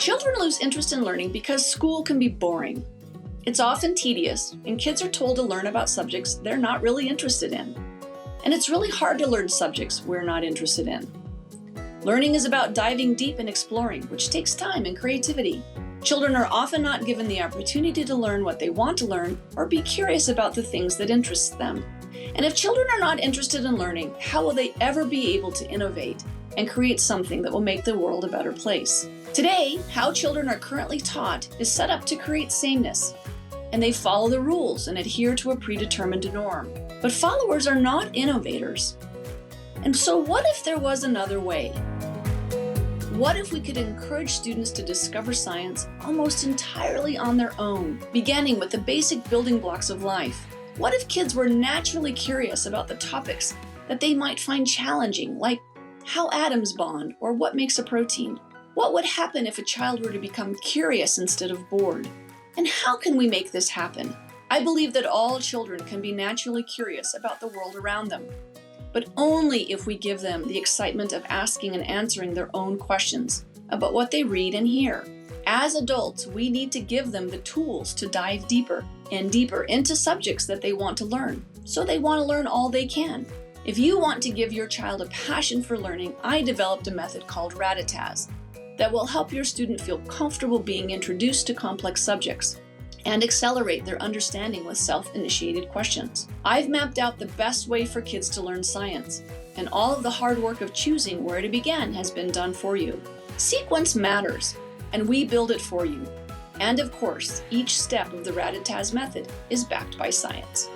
Children lose interest in learning because school can be boring. It's often tedious, and kids are told to learn about subjects they're not really interested in. And it's really hard to learn subjects we're not interested in. Learning is about diving deep and exploring, which takes time and creativity. Children are often not given the opportunity to learn what they want to learn or be curious about the things that interest them. And if children are not interested in learning, how will they ever be able to innovate and create something that will make the world a better place? Today, how children are currently taught is set up to create sameness, and they follow the rules and adhere to a predetermined norm. But followers are not innovators. And so what if there was another way? What if we could encourage students to discover science almost entirely on their own, beginning with the basic building blocks of life? What if kids were naturally curious about the topics that they might find challenging, like how atoms bond or what makes a protein? What would happen if a child were to become curious instead of bored? And how can we make this happen? I believe that all children can be naturally curious about the world around them, but only if we give them the excitement of asking and answering their own questions about what they read and hear. As adults, we need to give them the tools to dive deeper and deeper into subjects that they want to learn, so they want to learn all they can. If you want to give your child a passion for learning, I developed a method called RATATAZ that will help your student feel comfortable being introduced to complex subjects and accelerate their understanding with self-initiated questions. I've mapped out the best way for kids to learn science, and all of the hard work of choosing where to begin has been done for you. Sequence matters, and we build it for you. And of course, each step of the RATATAZ method is backed by science.